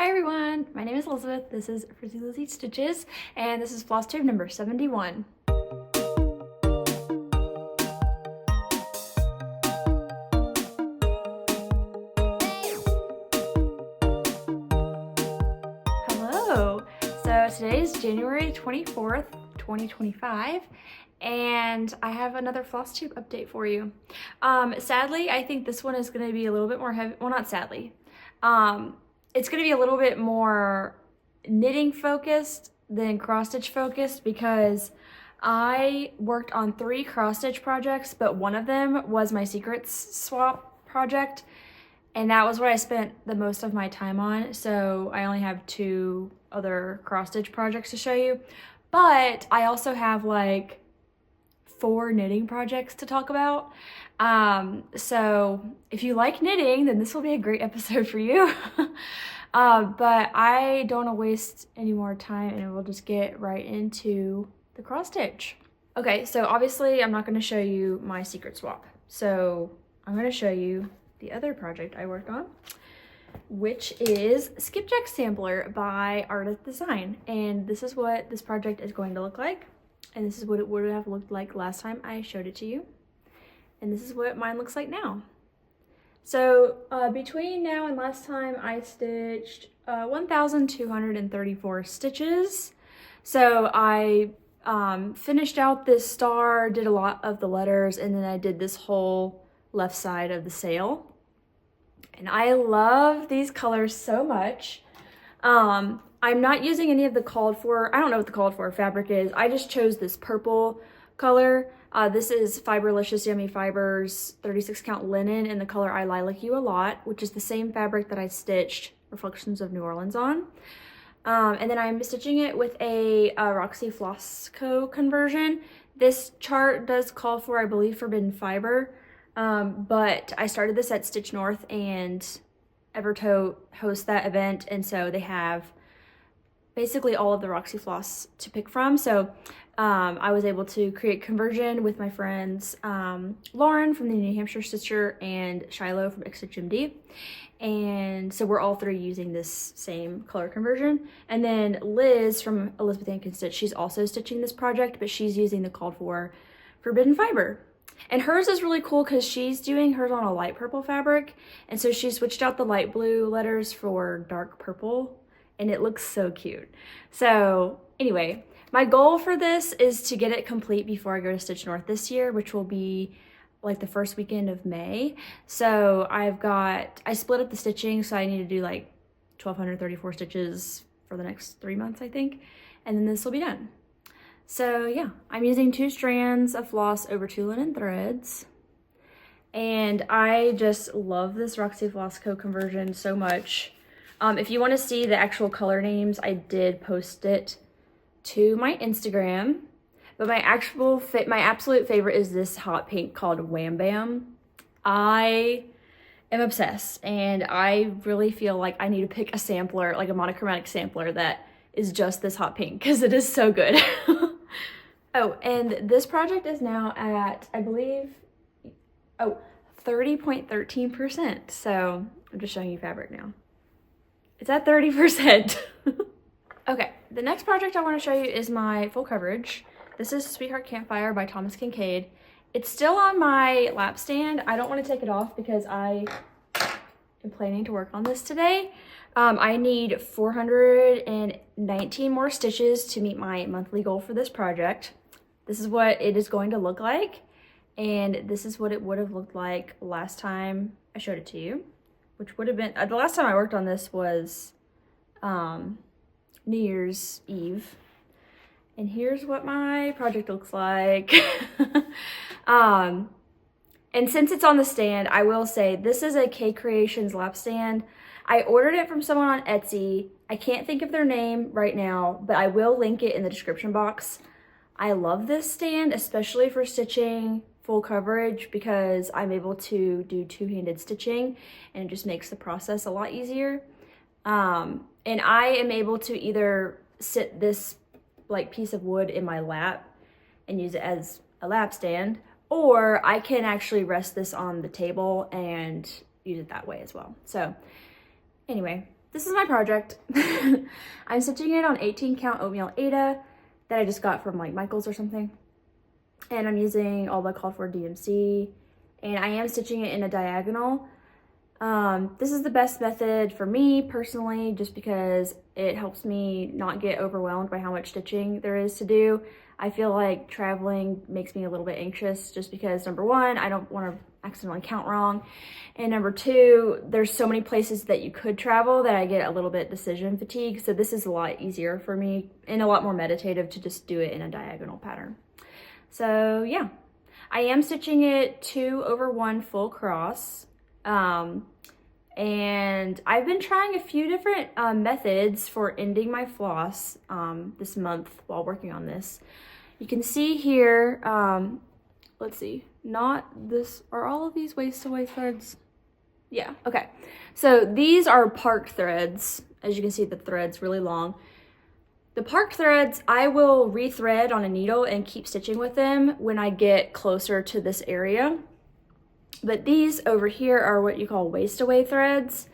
Hi everyone, my name is Elizabeth, this is Frizzy Lizzie Stitches, and this is Flosstube number 71. Hello! So today is January 24th, 2025, and I have another Flosstube update for you. Sadly, I think this one is going to be a little bit more heavy, well not sadly, it's going to be a little bit more knitting focused than cross stitch focused because I worked on 3 cross stitch projects, but one of them was my secrets swap project, and that was what I spent the most of my time on. So I only have 2 other cross stitch projects to show you, but I also have like 4 knitting projects to talk about. So if you like knitting, then this will be a great episode for you. But I don't want to waste any more time, and we'll just get right into the cross stitch. Okay, so obviously I'm not going to show you my secret swap. So I'm going to show you the other project I worked on, which is Skipjack Sampler by Ardith Design. And this is what this project is going to look like. And this is what it would have looked like last time I showed it to you. And this is what mine looks like now. So between now and last time I stitched 1,234 stitches. So I finished out this star, did a lot of the letters, and then I did this whole left side of the sail. And I love these colors so much. I'm not using any of the called for, I don't know what the called for fabric is. I just chose this purple color. This is Fiberlicious Yummy Fibers 36 count linen in the color I Lilac You a Lot, which is the same fabric that I stitched Reflections of New Orleans on. And then I'm stitching it with a Roxy Floss Co conversion. This chart does call for, I believe, Forbidden Fiber, but I started this at Stitch North, and Evertote hosts that event, and so they have basically all of the Roxy Floss to pick from. So I was able to create conversion with my friends Lauren from the New Hampshire Stitcher and Shiloh from Stitch MD. And so we're all 3 using this same color conversion. And then Liz from Elizabeth Ann Can Stitch, she's also stitching this project, but she's using the called for Forbidden Fiber. And hers is really cool because she's doing hers on a light purple fabric. And so she switched out the light blue letters for dark purple, and it looks so cute. So anyway, my goal for this is to get it complete before I go to Stitch North this year, which will be like the first weekend of May. So I split up the stitching, so I need to do like 1,234 stitches for the next 3 months, I think. And then this will be done. So yeah, I'm using 2 strands of floss over 2 linen threads. And I just love this Roxy Floss Co conversion so much. If you want to see the actual color names, I did post it to my Instagram. But my absolute favorite is this hot pink called Wham Bam. I am obsessed, and I really feel like I need to pick a sampler, like a monochromatic sampler that is just this hot pink, because it is so good. Oh, and this project is now at, I believe, 30.13%. So I'm just showing you fabric now. It's at 30%. Okay, the next project I want to show you is my full coverage. This is Sweetheart Campfire by Thomas Kinkade. It's still on my lap stand. I don't want to take it off because I am planning to work on this today. I need 419 more stitches to meet my monthly goal for this project. This is what it is going to look like, and this is what it would have looked like last time I showed it to you, which would have been, the last time I worked on this was New Year's Eve. And here's what my project looks like. And since it's on the stand, I will say this is a K Creations lap stand. I ordered it from someone on Etsy. I can't think of their name right now, but I will link it in the description box. I love this stand, especially for stitching full coverage, because I'm able to do 2-handed stitching, and it just makes the process a lot easier. And I am able to either sit this like piece of wood in my lap and use it as a lap stand, or I can actually rest this on the table and use it that way as well. So anyway, this is my project. I'm stitching it on 18 count oatmeal Aida that I just got from like Michael's or something. And I'm using all the called for DMC, and I am stitching it in a diagonal. This is the best method for me personally, just because it helps me not get overwhelmed by how much stitching there is to do. I feel like traveling makes me a little bit anxious just because, number one, I don't want to accidentally count wrong, and number two, there's so many places that you could travel that I get a little bit decision fatigue. So this is a lot easier for me and a lot more meditative to just do it in a diagonal pattern. So yeah, I am stitching it 2/1 full cross. And I've been trying a few different methods for ending my floss this month while working on this. You can see here, let's see, not this, are all of these waist away threads? Yeah, okay. So these are park threads. As you can see, the thread's really long. The park threads, I will rethread on a needle and keep stitching with them when I get closer to this area. But these over here are what you call waist away threads.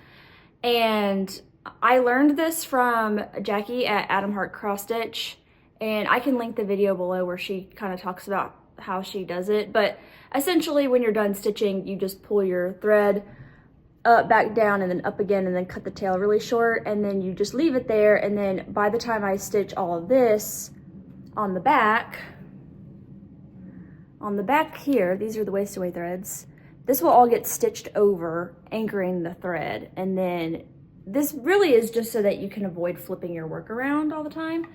And I learned this from Jackie at Adam Hart Cross Stitch. And I can link the video below where she kind of talks about how she does it. But essentially when you're done stitching, you just pull your thread up, back down, and then up again, and then cut the tail really short. And then you just leave it there. And then by the time I stitch all of this on the back here, these are the waist away threads. This will all get stitched over, anchoring the thread. And then this really is just so that you can avoid flipping your work around all the time,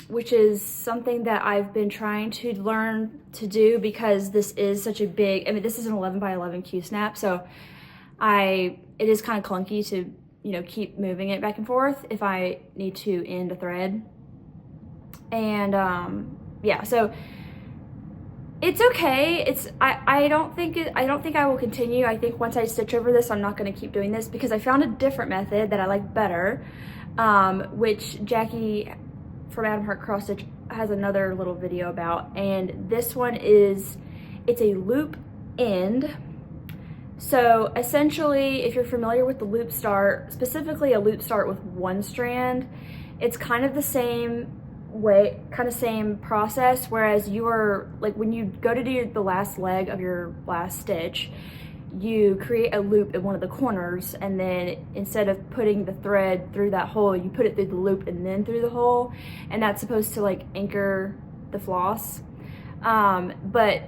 which is something that I've been trying to learn to do because this is such a big, I mean, this is an 11 by 11 Q-snap. So it is kind of clunky to, you know, keep moving it back and forth if I need to end a thread. And yeah, so it's okay. I don't think I will continue. I think once I stitch over this, I'm not going to keep doing this because I found a different method that I like better, which Jackie from Adam Hart Cross Stitch has another little video about. And this one is, it's a loop end. So essentially, if you're familiar with the loop start, specifically a loop start with one strand, it's kind of the same way, kind of same process, whereas you are like when you go to do the last leg of your last stitch, you create a loop in one of the corners, and then instead of putting the thread through that hole, you put it through the loop and then through the hole, and that's supposed to like anchor the floss. But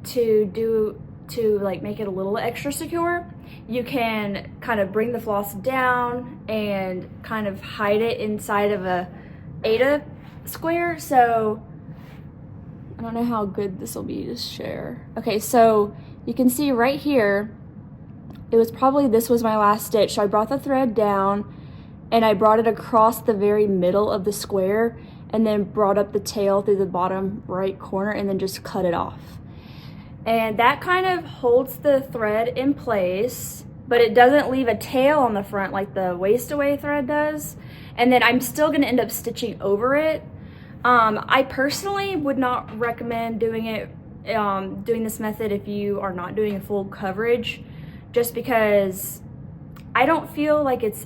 to like make it a little extra secure, you can kind of bring the floss down and kind of hide it inside of a Aida square. So I don't know how good this will be to share. Okay, so you can see right here, this was my last stitch. So I brought the thread down and I brought it across the very middle of the square and then brought up the tail through the bottom right corner and then just cut it off. And that kind of holds the thread in place, but it doesn't leave a tail on the front like the waist away thread does. And then I'm still gonna end up stitching over it. I personally would not recommend doing this method if you are not doing a full coverage, just because I don't feel like it's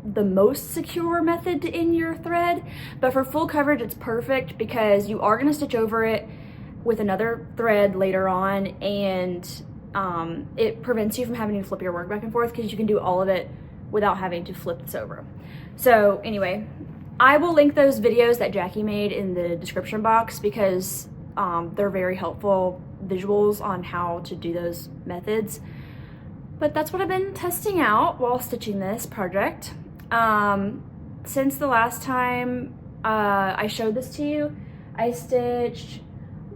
the most secure method to end your thread. But for full coverage, it's perfect because you are gonna stitch over it with another thread later on, and it prevents you from having to flip your work back and forth because you can do all of it without having to flip this over. So anyway, I will link those videos that Jackie made in the description box because they're very helpful visuals on how to do those methods. But that's what I've been testing out while stitching this project. Since the last time I showed this to you, I stitched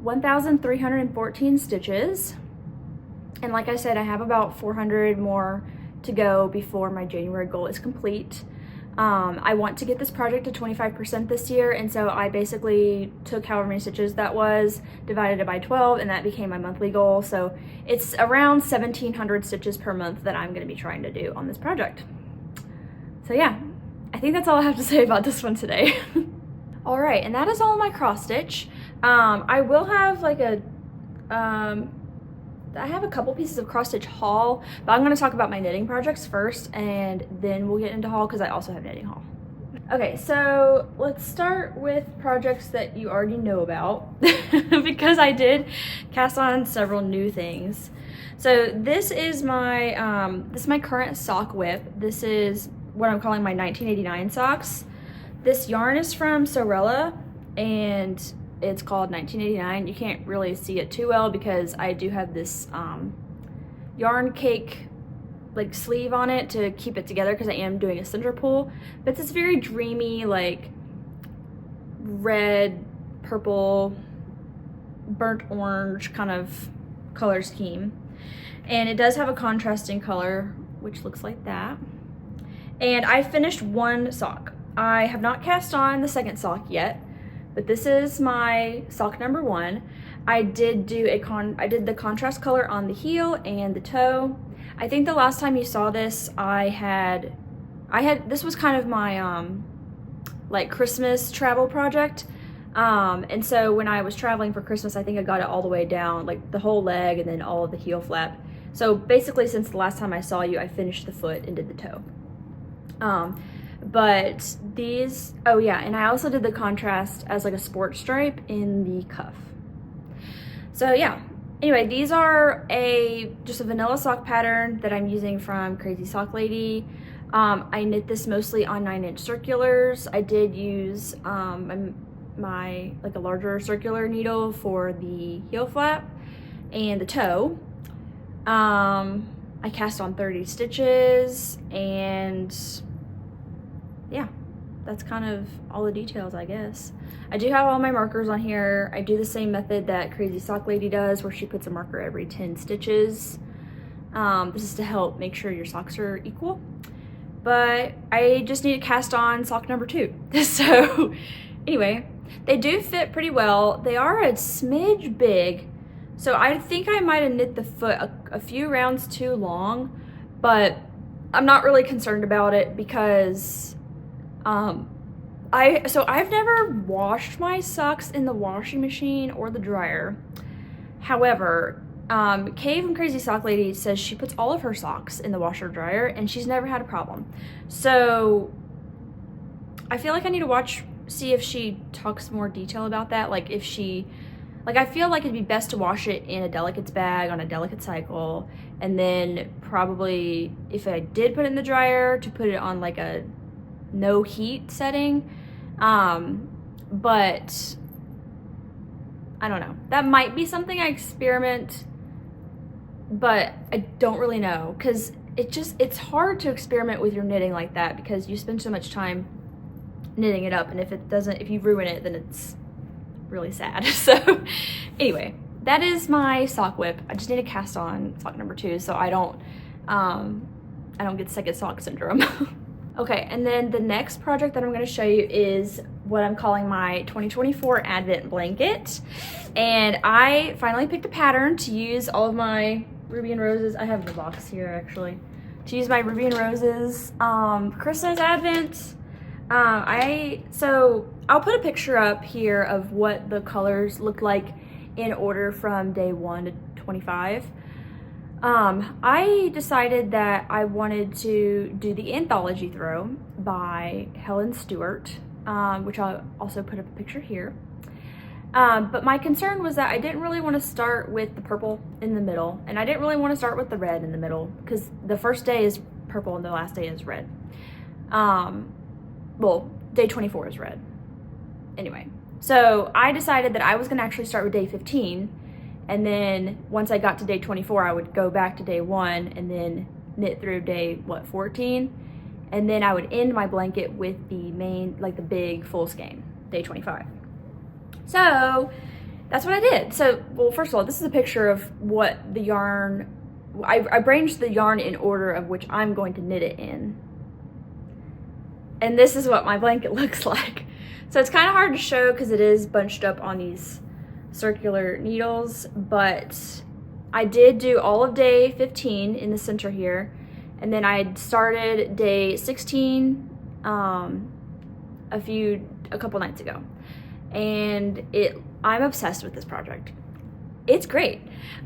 1,314 stitches. And like I said, I have about 400 more to go before my January goal is complete. I want to get this project to 25% this year, and so I basically took however many stitches that was, divided it by 12, and that became my monthly goal. So it's around 1,700 stitches per month that I'm going to be trying to do on this project. So yeah, I think that's all I have to say about this one today. All right, and that is all my cross stitch. I will have like a I have a couple pieces of cross stitch haul, but I'm going to talk about my knitting projects first, and then we'll get into haul because I also have knitting haul. Okay, so let's start with projects that you already know about because I did cast on several new things. So this is my current sock whip. This is what I'm calling my 1989 socks. This yarn is from Sorella, and it's called 1989. You can't really see it too well because I do have this yarn cake like sleeve on it to keep it together because I am doing a center pull. But it's this very dreamy, like red, purple, burnt orange kind of color scheme. And it does have a contrasting color, which looks like that. And I finished one sock. I have not cast on the second sock yet, but this is my sock number 1. I did do the contrast color on the heel and the toe. I think the last time you saw this, this was kind of my like Christmas travel project. And so when I was traveling for Christmas, I think I got it all the way down, like the whole leg and then all of the heel flap. So basically since the last time I saw you, I finished the foot and did the toe. But these, oh yeah, and I also did the contrast as like a sport stripe in the cuff. So yeah, anyway, these are just a vanilla sock pattern that I'm using from Crazy Sock Lady. I knit this mostly on 9-inch circulars. I did use my like a larger circular needle for the heel flap and the toe. I cast on 30 stitches, and yeah, that's kind of all the details, I guess. I do have all my markers on here. I do the same method that Crazy Sock Lady does, where she puts a marker every 10 stitches. This is to help make sure your socks are equal. But I just need to cast on sock number 2. So anyway, they do fit pretty well. They are a smidge big, so I think I might have knit the foot a few rounds too long, but I'm not really concerned about it because I've never washed my socks in the washing machine or the dryer. However, Kay from Crazy Sock Lady says she puts all of her socks in the washer dryer and she's never had a problem. So I feel like I need to see if she talks more detail about that. Like if she, like I feel like it'd be best to wash it in a delicates bag on a delicate cycle, and then probably if I did put it in the dryer, to put it on like a no heat setting. But I don't know, that might be something I experiment, but I don't really know, because it's hard to experiment with your knitting like that because you spend so much time knitting it up, and if you ruin it, then it's really sad. So anyway, that is my sock whip. I just need to cast on sock number 2 so I don't get second sock syndrome. Okay, and then the next project that I'm going to show you is what I'm calling my 2024 Advent Blanket. And I finally picked a pattern to use all of my Ruby and Roses. I have the box here actually. To use my Ruby and Roses Christmas Advent. So I'll put a picture up here of what the colors look like in order from day 1 to 25. I decided that I wanted to do the anthology throw by Helen Stewart, which I'll also put up a picture here. But my concern was that I didn't really want to start with the purple in the middle, and I didn't really want to start with the red in the middle because the first day is purple and the last day is red. Well, day 24 is red. Anyway, so I decided that I was going to actually start with day 15, and then once I got to day 24, I would go back to day 1 and then knit through day, 14? And then I would end my blanket with the main, like the big full skein, day 25. So that's what I did. So, well, first of all, this is a picture of what the yarn, I arranged the yarn in order of which I'm going to knit it in. And this is what my blanket looks like. So it's kind of hard to show because it is bunched up on these circular needles, but I did do all of day 15 in the center here, and then I started day 16 a couple nights ago, and I'm obsessed with this project. it's great.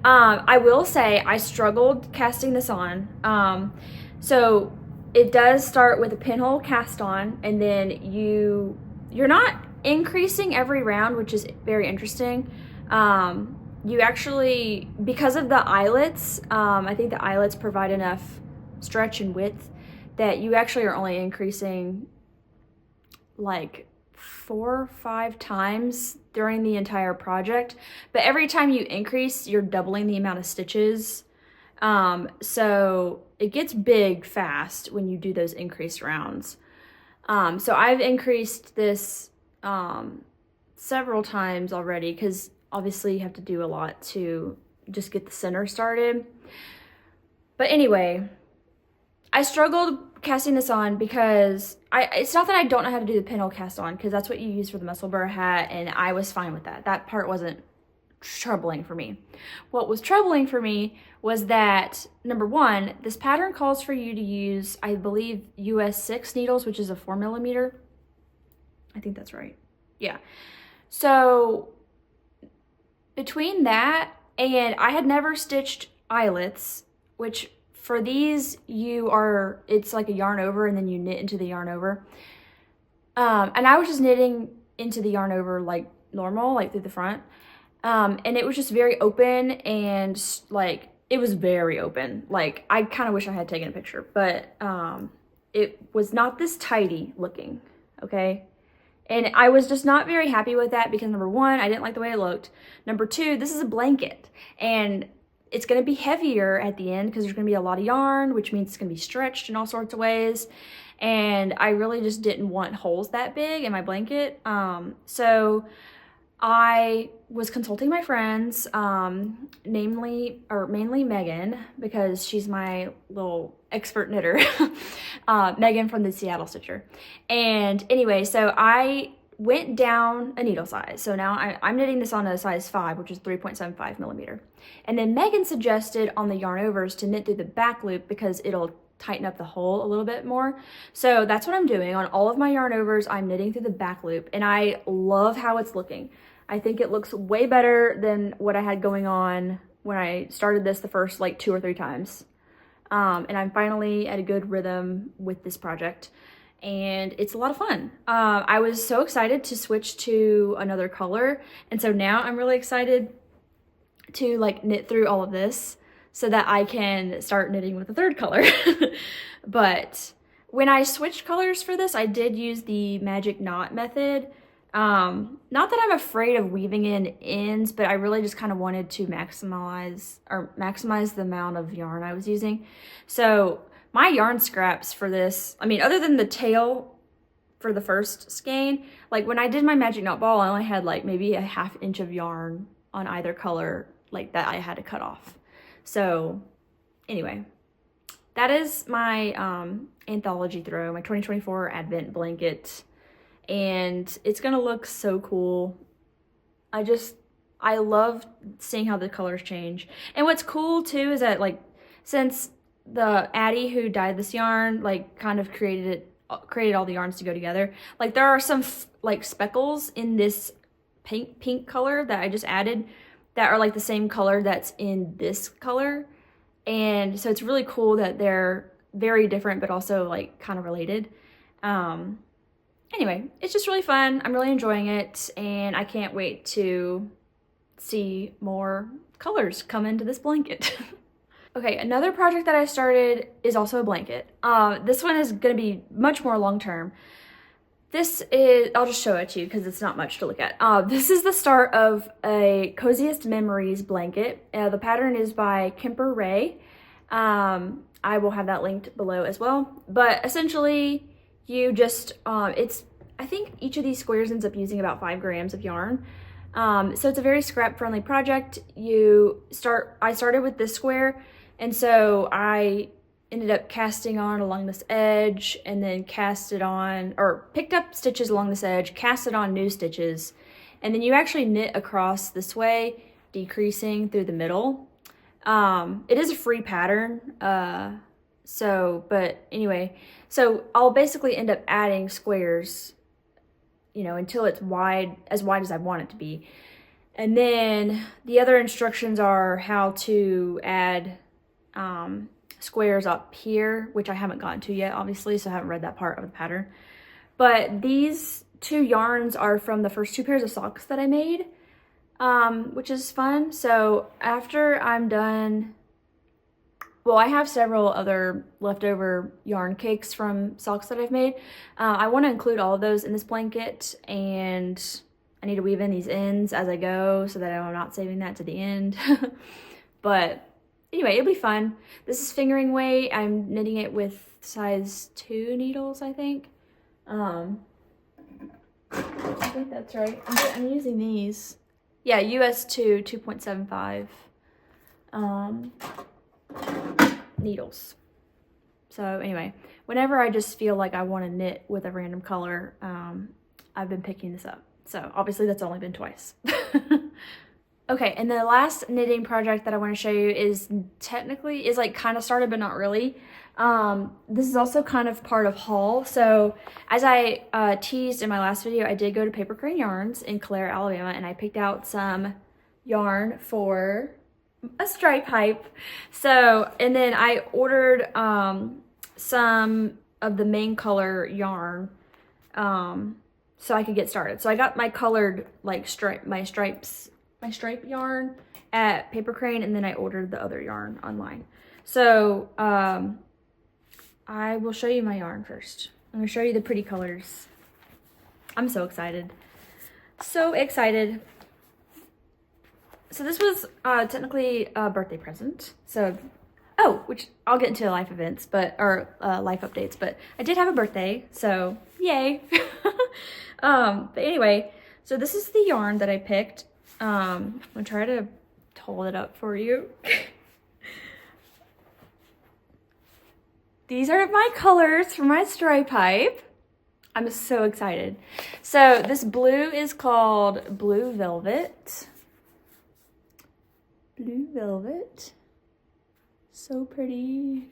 I will say I struggled casting this on. So it does start with a pinhole cast on, and then you're not increasing every round, which is very interesting. You actually, because of the eyelets, I think the eyelets provide enough stretch and width that you actually are only increasing like 4 or 5 times during the entire project. But every time you increase, you're doubling the amount of stitches. So it gets big fast when you do those increased rounds. So I've increased this several times already, because obviously you have to do a lot to just get the center started. But anyway, I struggled casting this on because it's not that I don't know how to do the pinhole cast on, because that's what you use for the muscle burr hat, and I was fine with that. That part wasn't troubling for me. What was troubling for me was that, number one, this pattern calls for you to use, I believe, US 6 needles, which is a 4mm. I think that's right. Yeah. So between that, and I had never stitched eyelets, which for these, it's like a yarn over and then you knit into the yarn over. And I was just knitting into the yarn over like normal, like through the front. And it was just very open, and like, it was very open. Like, I kind of wish I had taken a picture, but it was not this tidy looking, okay? And I was just not very happy with that because, number one, I didn't like the way it looked. Number two, this is a blanket, and it's going to be heavier at the end because there's going to be a lot of yarn, which means it's going to be stretched in all sorts of ways. And I really just didn't want holes that big in my blanket. So I was consulting my friends, mainly Megan, because she's my little expert knitter, Megan from the Seattle Stitcher. And anyway, so I went down a needle size. So now I'm knitting this on a size 5, which is 3.75mm. And then Megan suggested on the yarn overs to knit through the back loop because it'll tighten up the hole a little bit more. So that's what I'm doing. On all of my yarn overs, I'm knitting through the back loop, and I love how it's looking. I think it looks way better than what I had going on when I started this the first like 2 or 3 times. And I'm finally at a good rhythm with this project, and it's a lot of fun. I was so excited to switch to another color, and so now I'm really excited to like knit through all of this so that I can start knitting with a third color. But when I switched colors for this, I did use the magic knot method. Not that I'm afraid of weaving in ends, but I really just kind of wanted to maximize the amount of yarn I was using. So my yarn scraps for this, I mean, other than the tail for the first skein, like when I did my magic knot ball, I only had like maybe a 1/2 inch of yarn on either color, like that I had to cut off. So anyway, that is my anthology throw, my 2024 Advent blanket. And it's gonna look so cool. I love seeing how the colors change. And what's cool too is that, like, since the Addie who dyed this yarn like kind of created all the yarns to go together, like there are some like speckles in this pink color that I just added that are like the same color that's in this color. And so it's really cool that they're very different but also like kind of related. Anyway, it's just really fun. I'm really enjoying it, and I can't wait to see more colors come into this blanket. Okay, another project that I started is also a blanket. This one is going to be much more long-term. This is, I'll just show it to you because it's not much to look at. This is the start of a Coziest Memories blanket. The pattern is by Kemper Ray. I will have that linked below as well. But essentially, you just, I think each of these squares ends up using about 5 grams of yarn. So it's a very scrap-friendly project. I started with this square, and so I ended up casting on along this edge, and then picked up stitches along this edge, casted on new stitches, and then you actually knit across this way, decreasing through the middle. It is a free pattern, but anyway, so I'll basically end up adding squares, you know, until it's as wide as I want it to be. And then the other instructions are how to add squares up here, which I haven't gotten to yet, obviously, so I haven't read that part of the pattern. But these 2 yarns are from the first 2 pairs of socks that I made, which is fun. So after I'm done, well, I have several other leftover yarn cakes from socks that I've made. I want to include all of those in this blanket, and I need to weave in these ends as I go so that I'm not saving that to the end. But anyway, it'll be fun. This is fingering weight. I'm knitting it with size 2 needles, I think. I think that's right. I'm using these. Yeah, US 2, 2.75 needles. So anyway, whenever I just feel like I want to knit with a random color, I've been picking this up. So obviously that's only been twice. Okay, and the last knitting project that I want to show you is like kind of started, but not really. This is also kind of part of haul. So as I teased in my last video, I did go to Paper Crane Yarns in Calera, Alabama, and I picked out some yarn for a stripe hype. So, and then I ordered some of the main color yarn so I could get started. So I got my colored like stripe yarn at Paper Crane, and then I ordered the other yarn online. So I will show you my yarn first. I'm gonna show you the pretty colors. I'm so excited. So excited. So this was technically a birthday present. So, which I'll get into life events, or life updates, but I did have a birthday, so yay. But anyway, so this is the yarn that I picked. I'm gonna try to hold it up for you. These are my colors for my stripe hype. I'm so excited. So this blue is called Blue Velvet. Blue Velvet. So pretty.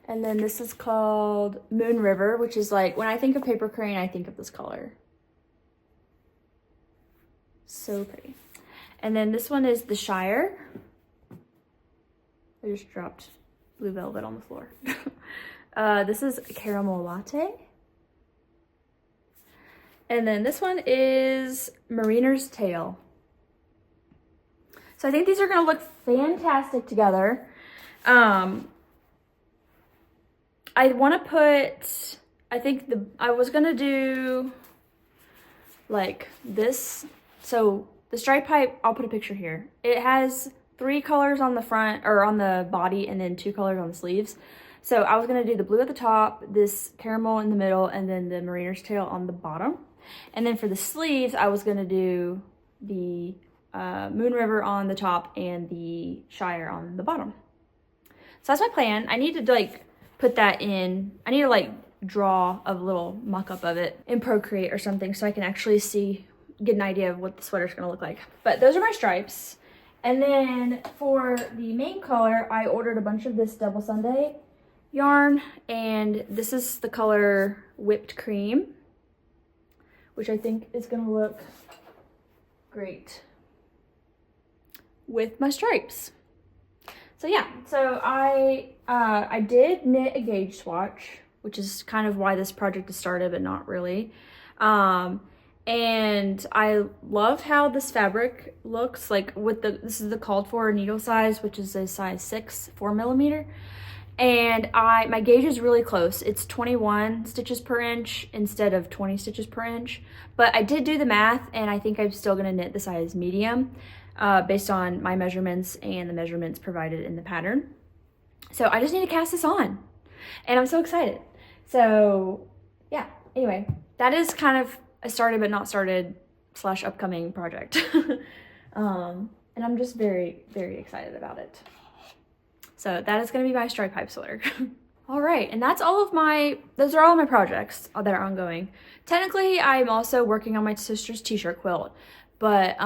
And then this is called Moon River, which is like, when I think of Paper Crane, I think of this color. So pretty. And then this one is the Shire. I just dropped Blue Velvet on the floor. This is Caramel Latte. And then this one is Mariner's Tail. So I think these are going to look fantastic together. I want to put, I was going to do like this. So the stripe pipe, I'll put a picture here. It has 3 colors on the front or on the body, and then 2 colors on the sleeves. So I was going to do the blue at the top, this caramel in the middle, and then the Mariner's Tail on the bottom. And then for the sleeves, I was going to do the Moon River on the top and the Shire on the bottom. So that's my plan. I need to like put that in. I need to like draw a little mock-up of it in Procreate or something so I can actually get an idea of what the sweater's gonna look like. But those are my stripes. And then for the main color, I ordered a bunch of this Double Sunday yarn, and this is the color Whipped Cream, which I think is gonna look great with my stripes. So yeah, so I did knit a gauge swatch, which is kind of why this project has started, but not really. And I love how this fabric looks like with this is the called for needle size, which is a size 6, 4mm. And my gauge is really close. It's 21 stitches per inch instead of 20 stitches per inch. But I did do the math, and I think I'm still gonna knit the size medium based on my measurements and the measurements provided in the pattern. So I just need to cast this on, and I'm so excited. So yeah, anyway, that is kind of a started but not started / upcoming project. And I'm just very, very excited about it. So that is going to be my stripe pipe sweater. All right, and those are all of my projects that are ongoing. Technically, I'm also working on my sister's t-shirt quilt, but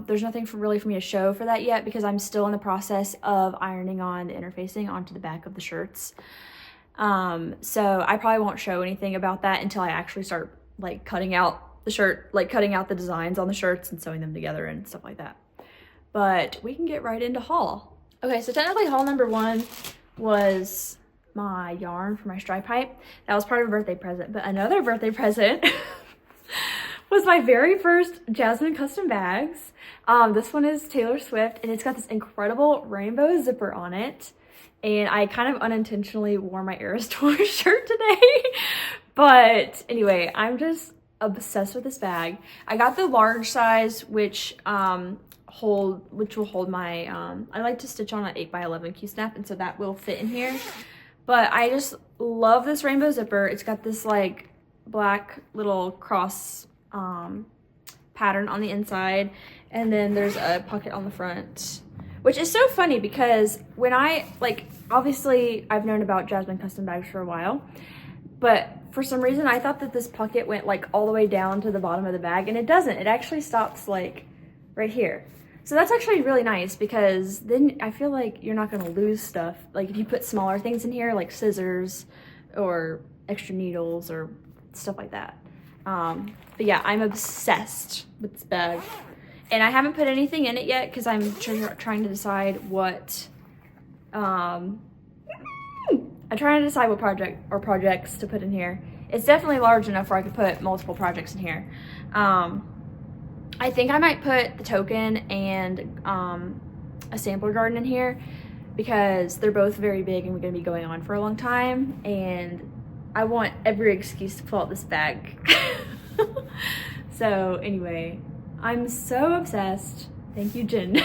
there's nothing really for me to show for that yet because I'm still in the process of ironing on the interfacing onto the back of the shirts. So I probably won't show anything about that until I actually start like cutting out the shirt, like cutting out the designs on the shirts and sewing them together and stuff like that. But we can get right into haul. Okay, so technically haul number 1 was my yarn for my stripe pipe. That was part of a birthday present, but another birthday present was my very first Jasmine custom bags. This one is Taylor Swift, and it's got this incredible rainbow zipper on it. And I kind of unintentionally wore my Eras Tour shirt today. But anyway, I'm just obsessed with this bag. I got the large size, which will hold my, I like to stitch on an 8x11 Q-snap, and so that will fit in here. But I just love this rainbow zipper. It's got this like black little cross pattern on the inside, and then there's a pocket on the front, which is so funny because when I, like, obviously I've known about Jasmine custom bags for a while, but for some reason I thought that this pocket went like all the way down to the bottom of the bag, and it doesn't. It actually stops like right here. So that's actually really nice, because then I feel like you're not gonna lose stuff. Like if you put smaller things in here, like scissors or extra needles or stuff like that. But yeah, I'm obsessed with this bag. And I haven't put anything in it yet because I'm trying to decide what, I'm trying to decide what projects to put in here. It's definitely large enough where I could put multiple projects in here. I think I might put the token and a sampler garden in here because they're both very big and we're gonna be going on for a long time, and I want every excuse to pull out this bag. So anyway, I'm so obsessed. Thank you, Jen.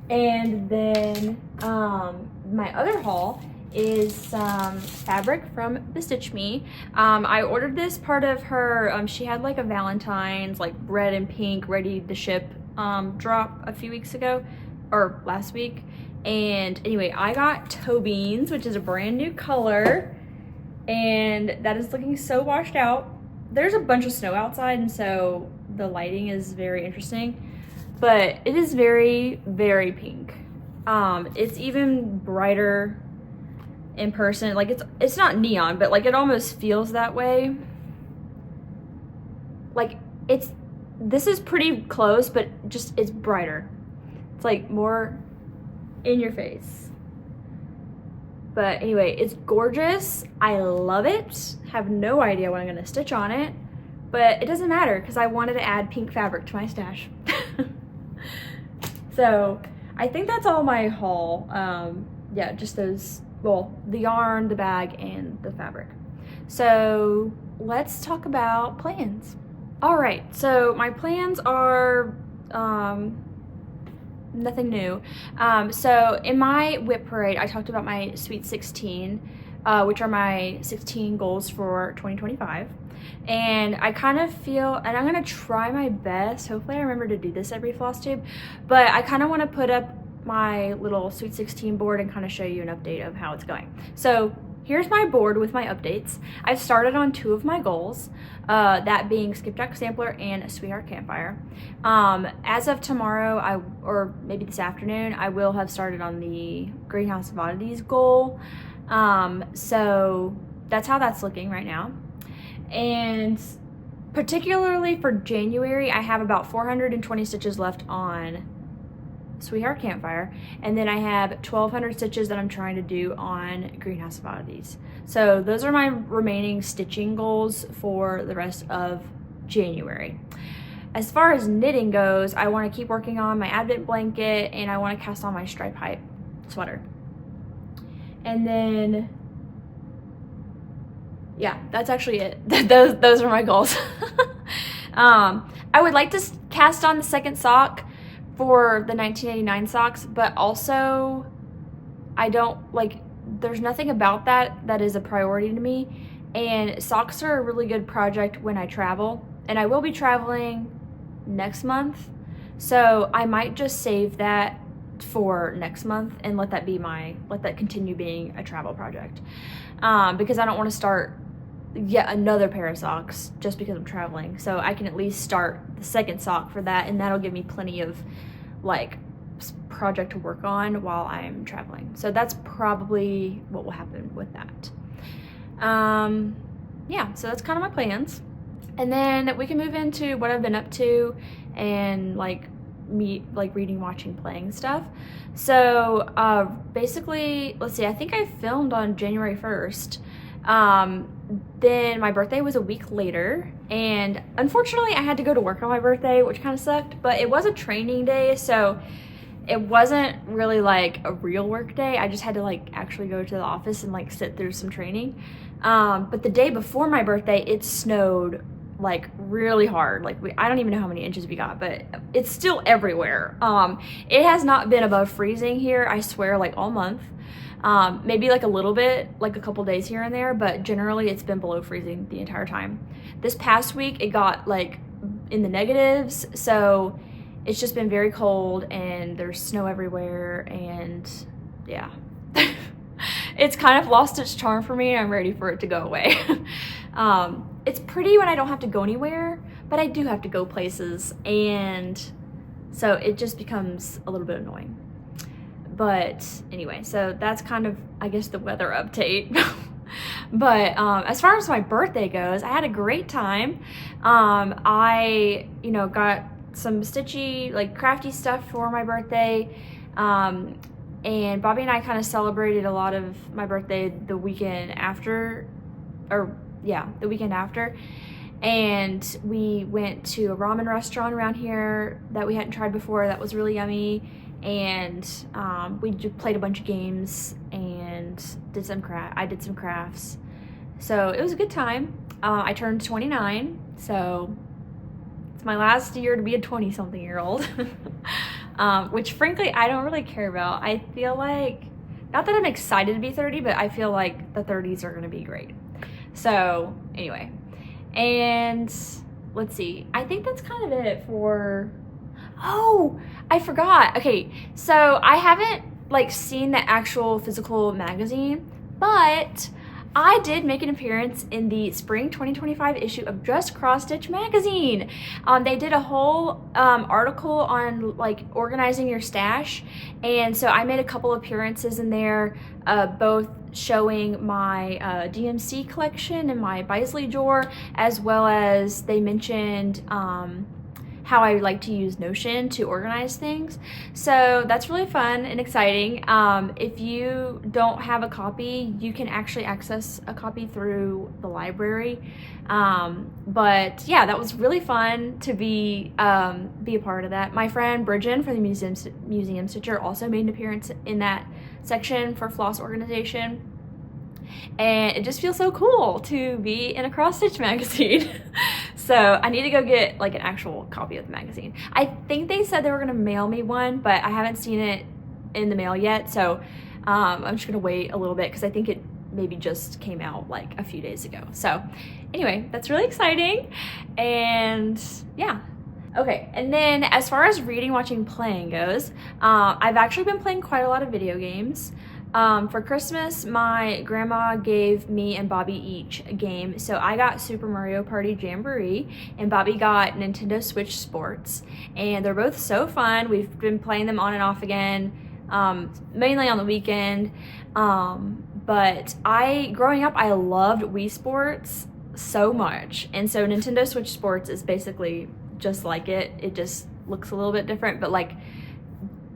And then my other haul is some fabric from the Stitch Me. I ordered this part of her, she had like a Valentine's, like red and pink ready to ship drop a few weeks ago, or last week. And anyway, I got toe beans, which is a brand new color, and that is looking so washed out. There's a bunch of snow outside, and so the lighting is very interesting, but it is very, very pink. It's even brighter in person. Like it's not neon, but like it almost feels that way. Like this is pretty close, but just it's brighter. It's like more in your face. But anyway, it's gorgeous. I love it. Have no idea what I'm gonna stitch on it, but it doesn't matter because I wanted to add pink fabric to my stash. So I think that's all my haul. Yeah, just those, well, the yarn, the bag, and the fabric. So let's talk about plans. All right, so my plans are nothing new. So in my WIP parade, I talked about my Sweet 16, which are my 16 goals for 2025. And I kind of feel, and I'm gonna try my best, hopefully I remember to do this every Flosstube, but I kind of want to put up my little Sweet 16 board and kind of show you an update of how it's going. So here's my board with my updates. I've started on 2 of my goals, that being Skipjack Sampler and Sweetheart Campfire. As of tomorrow, or maybe this afternoon, I will have started on the Greenhouse of Oddities goal. So that's how that's looking right now. And particularly for January, I have about 420 stitches left on Sweetheart Campfire, and then I have 1,200 stitches that I'm trying to do on Greenhouse of Oddities. So those are my remaining stitching goals for the rest of January. As far as knitting goes, I want to keep working on my Advent blanket, and I want to cast on my stripe hype sweater. And then, yeah, that's actually it. Those are my goals. I would like to cast on the second sock for the 1989 socks, but also I don't like, there's nothing about that is a priority to me, and socks are a really good project when I travel, and I will be traveling next month, so I might just save that for next month and let that continue being a travel project, because I don't want to start yet another pair of socks just because I'm traveling. So I can at least start the second sock for that, and that'll give me plenty of like project to work on while I'm traveling. So that's probably what will happen with that. Yeah, so that's kind of my plans. And then we can move into what I've been up to and like reading, watching, playing stuff. So basically, let's see, I think I filmed on January 1st. Then my birthday was a week later, and unfortunately I had to go to work on my birthday, which kind of sucked, but it was a training day, so it wasn't really like a real work day. I just had to like actually go to the office and like sit through some training. But the day before my birthday, it snowed like really hard. Like I don't even know how many inches we got, but it's still everywhere. It has not been above freezing here, I swear, like all month. Maybe like a little bit, like a couple days here and there, but generally it's been below freezing the entire time. This past week it got like in the negatives, so it's just been very cold and there's snow everywhere, and yeah. It's kind of lost its charm for me, and I'm ready for it to go away. It's pretty when I don't have to go anywhere, but I do have to go places, and so it just becomes a little bit annoying. But anyway, so that's kind of, I guess, the weather update. But as far as my birthday goes, I had a great time. I, you know, got some stitchy, like crafty stuff for my birthday. And Bobby and I kind of celebrated a lot of my birthday the weekend after, the weekend after. And we went to a ramen restaurant around here that we hadn't tried before that was really yummy. And we just played a bunch of games and did some I did some crafts. So it was a good time. I turned 29, so it's my last year to be a 20-something-year-old. Which frankly I don't really care about. I feel like, not that I'm excited to be 30, but I feel like the 30s are gonna be great. So anyway, and let's see, I think that's kind of it for, oh, I forgot. Okay, so I haven't like seen the actual physical magazine, but I did make an appearance in the spring 2025 issue of Just Cross Stitch magazine. They did a whole article on like organizing your stash, and so I made a couple appearances in there, both showing my DMC collection and my Bisley drawer, as well as they mentioned how I like to use Notion to organize things. So that's really fun and exciting. If you don't have a copy, you can actually access a copy through the library. But yeah, that was really fun to be a part of that. My friend Brijin from the Museum Stitcher also made an appearance in that section for floss organization. And it just feels so cool to be in a cross stitch magazine. So I need to go get like an actual copy of the magazine. I think they said they were gonna mail me one, but I haven't seen it in the mail yet. So I'm just gonna wait a little bit because I think it maybe just came out like a few days ago. So anyway, that's really exciting. And yeah. Okay, and then as far as reading, watching, playing goes, I've actually been playing quite a lot of video games. For Christmas, my grandma gave me and Bobby each a game. So I got Super Mario Party Jamboree, and Bobby got Nintendo Switch Sports. And they're both so fun. We've been playing them on and off again, mainly on the weekend. But growing up, I loved Wii Sports so much. And so Nintendo Switch Sports is basically just like it. It just looks a little bit different, but like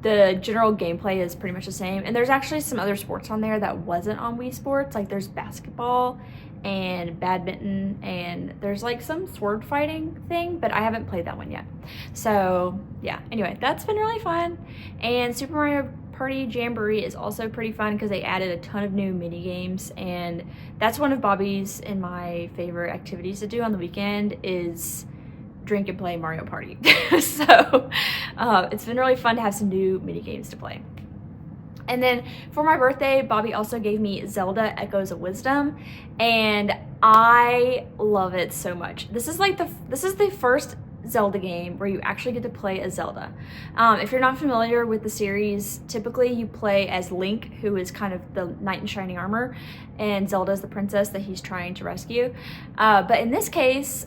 the general gameplay is pretty much the same. And there's actually some other sports on there that wasn't on Wii Sports. Like there's basketball and badminton, and there's like some sword fighting thing, but I haven't played that one yet. So yeah, anyway, that's been really fun. And Super Mario Party Jamboree is also pretty fun because they added a ton of new mini games, and that's one of Bobby's and my favorite activities to do on the weekend is drink and play Mario Party. So it's been really fun to have some new mini games to play. And then for my birthday, Bobby also gave me Zelda Echoes of Wisdom, and I love it so much. This is the first Zelda game where you actually get to play as Zelda. If you're not familiar with the series, typically you play as Link, who is kind of the knight in shining armor, and Zelda's the princess that he's trying to rescue. But in this case,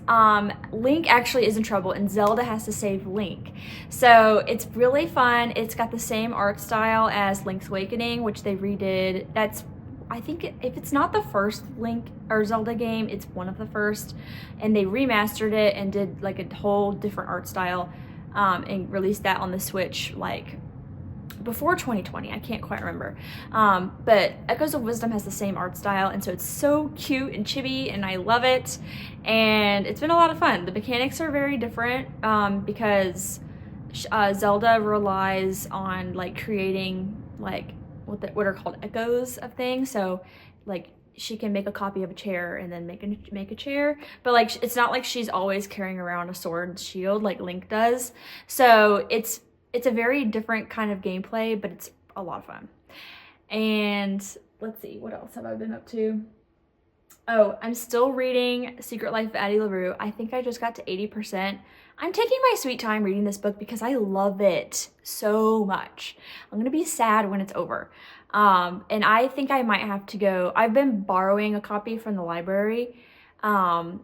Link actually is in trouble and Zelda has to save Link. So it's really fun. It's got the same art style as Link's Awakening, which they redid. That's I think if it's not the first Link or Zelda game, it's one of the first, and they remastered it and did like a whole different art style, and released that on the Switch like before 2020. I can't quite remember, but Echoes of Wisdom has the same art style, and so it's so cute and chibi, and I love it, and it's been a lot of fun. The mechanics are very different, because Zelda relies on like creating like what are called echoes of things. So like she can make a copy of a chair and then make a chair, but like it's not like she's always carrying around a sword and shield like Link does. So it's a very different kind of gameplay, but it's a lot of fun. And let's see, what else have I been up to? Oh, I'm still reading Secret Life of Addie LaRue. I think I just got to 80%. I'm taking my sweet time reading this book because I love it so much. I'm gonna be sad when it's over. And I think I might have to go, I've been borrowing a copy from the library, and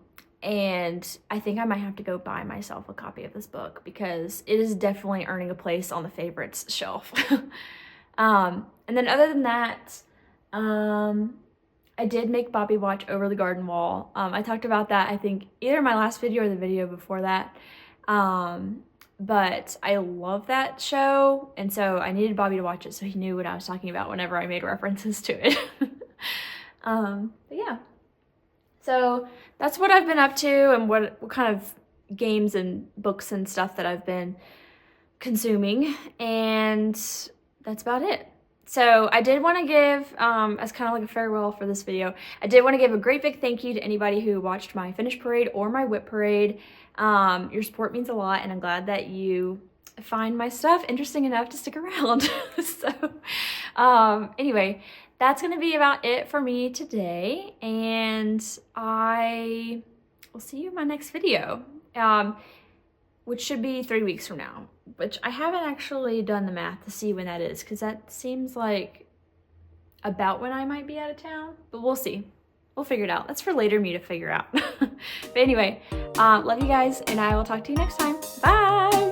I think I might have to go buy myself a copy of this book because it is definitely earning a place on the favorites shelf. And then other than that, I did make Bobby watch Over the Garden Wall. I talked about that, I think, either my last video or the video before that. But I love that show, and so I needed Bobby to watch it so he knew what I was talking about whenever I made references to it. But yeah. So that's what I've been up to, and what kind of games and books and stuff that I've been consuming, and that's about it. So I did want to give, as kind of like a farewell for this video, I did want to give a great big thank you to anybody who watched my finish parade or my whip parade. Your support means a lot, and I'm glad that you find my stuff interesting enough to stick around. So anyway, that's going to be about it for me today, and I will see you in my next video, which should be 3 weeks from now, which I haven't actually done the math to see when that is, because that seems like about when I might be out of town, but we'll see. We'll figure it out. That's for later me to figure out. But anyway, love you guys, and I will talk to you next time. Bye!